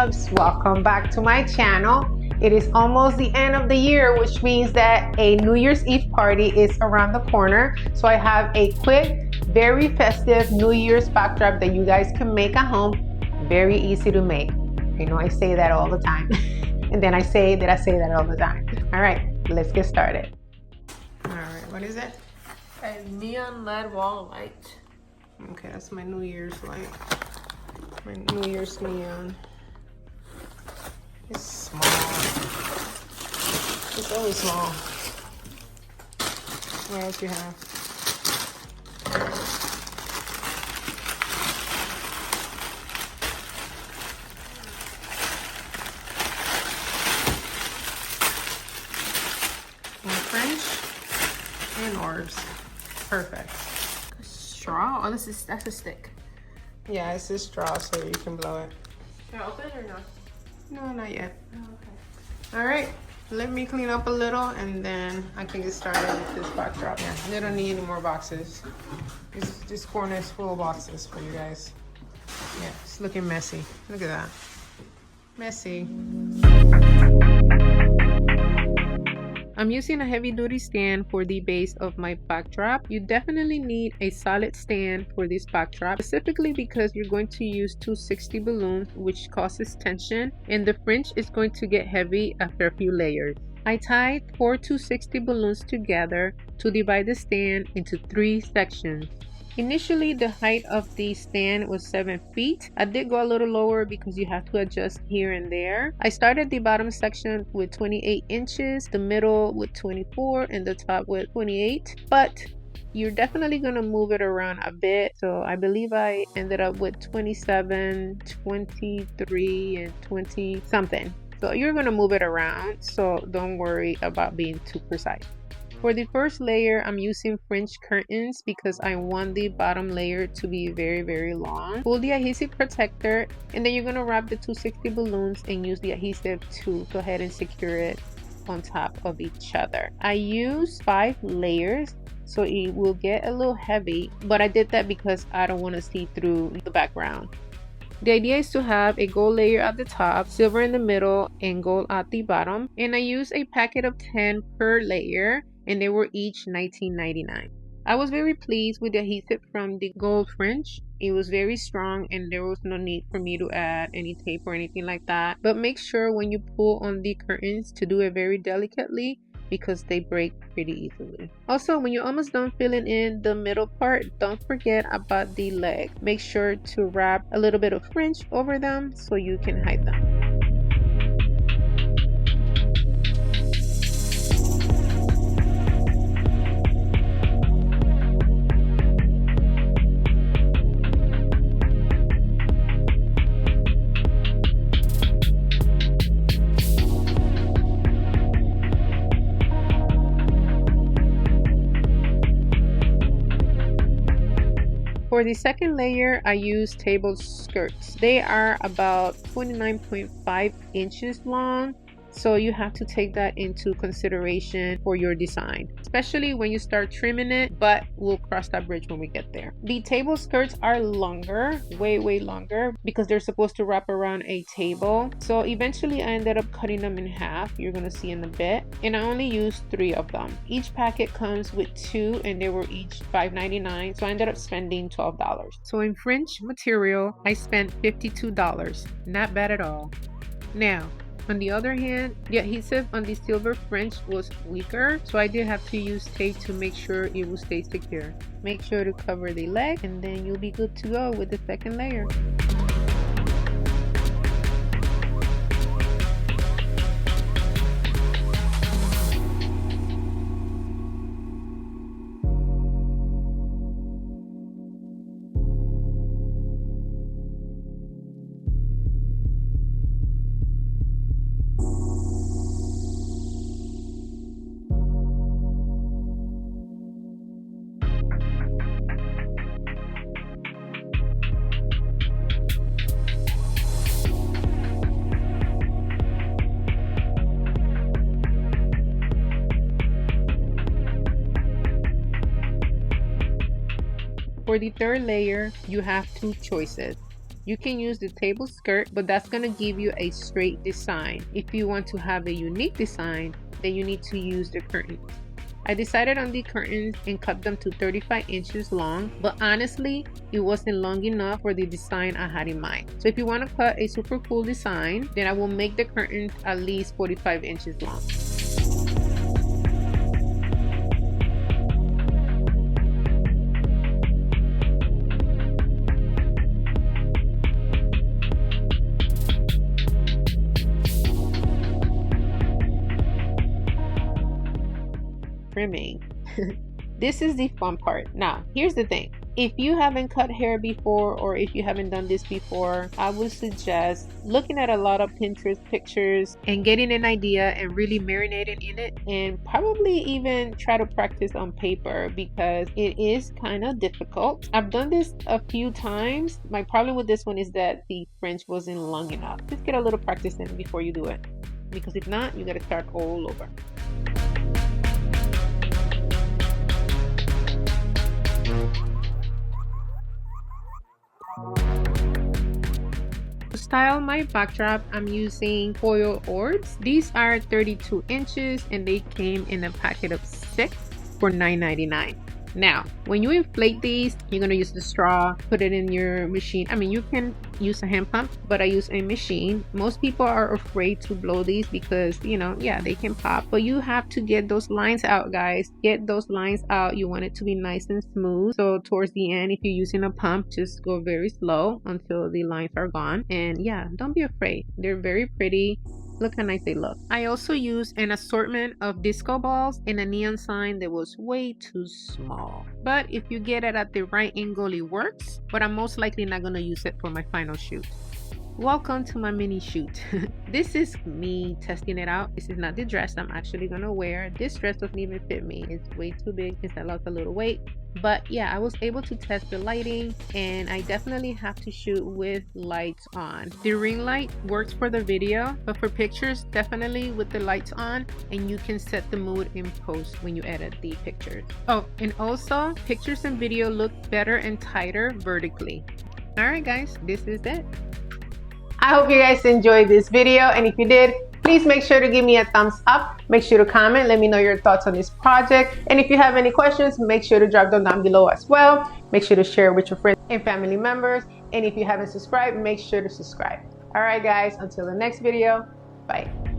loves, welcome back to my channel. It is almost the end of the year, which means that a New Year's Eve party is around the corner. So I have a quick, very festive New Year's backdrop that you guys can make at home. Very easy to make. I know I say that all the time. And then I say that all the time. All right, let's get started. All right, what is it? A neon LED wall light. Okay, that's my New Year's light. My New Year's neon. It's small. It's always small. What else you have? Fringe and orbs. Perfect. Straw? Oh, that's a stick. Yeah, it's a straw so you can blow it. Should I open it or not? No, not yet. Oh, okay. All right, let me clean up a little and then I can get started with this backdrop. Yeah, they don't need any more boxes. This corner is full of boxes for you guys. Yeah, it's looking messy. Look at that. Messy. I'm using a heavy duty stand for the base of my backdrop. You definitely need a solid stand for this backdrop, specifically because you're going to use 260 balloons, which causes tension, and the fringe is going to get heavy after a few layers. I tied 4 260 balloons together to divide the stand into 3 sections. Initially, the height of the stand was 7 feet. I did go a little lower because you have to adjust here and there. I started the bottom section with 28 inches, the middle with 24, and the top with 28. But you're definitely going to move it around a bit. So I believe I ended up with 27, 23, and 20 something. So you're going to move it around. So don't worry about being too precise. For the first layer, I'm using fringe curtains because I want the bottom layer to be very, very long. Pull the adhesive protector and then you're going to wrap the 260 balloons and use the adhesive to go ahead and secure it on top of each other. I use 5 layers so it will get a little heavy, but I did that because I don't want to see through the background. The idea is to have a gold layer at the top, silver in the middle, and gold at the bottom. And I use a packet of 10 per layer, and they were each $19.99. I was very pleased with the adhesive from the gold fringe. It was very strong and there was no need for me to add any tape or anything like that. But make sure when you pull on the curtains to do it very delicately because they break pretty easily. Also, when you're almost done filling in the middle part, don't forget about the leg. Make sure to wrap a little bit of fringe over them so you can hide them. For the second layer, I use table skirts. They are about 29.5 inches long, so you have to take that into consideration for your design, especially when you start trimming it, but we'll cross that bridge when we get there. The table skirts are longer, way longer, because they're supposed to wrap around a table. So eventually I ended up cutting them in half. You're gonna see in a bit. And I only used 3 of them. Each packet comes with 2 and they were each $5.99. So I ended up spending $12. So in fringe material, I spent $52. Not bad at all. Now, on the other hand, the adhesive on the silver fringe was weaker, so I did have to use tape to make sure it will stay secure. Make sure to cover the leg and then you'll be good to go with the second layer. For the third layer, you have two choices. You can use the table skirt, but that's gonna give you a straight design. If you want to have a unique design, then you need to use the curtains. I decided on the curtains and cut them to 35 inches long, but honestly, it wasn't long enough for the design I had in mind. So if you want to cut a super cool design, then I will make the curtains at least 45 inches long. Trimming. This is the fun part. Now, here's the thing. If you haven't cut hair before, or if you haven't done this before, I would suggest looking at a lot of Pinterest pictures and getting an idea and really marinating in it, and probably even try to practice on paper because it is kind of difficult. I've done this a few times. My problem with this one is that the fringe wasn't long enough. Just get a little practice in before you do it, because if not, you got to start all over. To style my backdrop, I'm using foil boards. These are 32 inches and they came in a packet of 6 for $9.99. Now, when you inflate these, you're going to use the straw, put it in your machine. I mean, you can use a hand pump, but I use a machine. Most people are afraid to blow these because, you know, yeah, they can pop. But you have to get those lines out, guys. Get those lines out. You want it to be nice and smooth. So towards the end, if you're using a pump, just go very slow until the lines are gone. And yeah, don't be afraid. They're very pretty. Look how nice they look. I also used an assortment of disco balls and a neon sign that was way too small. But if you get it at the right angle, it works. But I'm most likely not going to use it for my final shoot. Welcome to my mini shoot. This is me testing it out. This is not the dress I'm actually gonna wear. This dress doesn't even fit me. It's way too big since I lost a little weight. But yeah, I was able to test the lighting, and I definitely have to shoot with lights on. The ring light works for the video, but for pictures, definitely with the lights on, and you can set the mood in post when you edit the pictures. Oh, and also pictures and video look better and tighter vertically. All right, guys, this is it. I hope you guys enjoyed this video, and if you did, please make sure to give me a thumbs up. Make sure to comment, let me know your thoughts on this project, and if you have any questions, make sure to drop them down below as well. Make sure to share with your friends and family members, and if you haven't subscribed, make sure to subscribe. All right guys, until the next video, bye.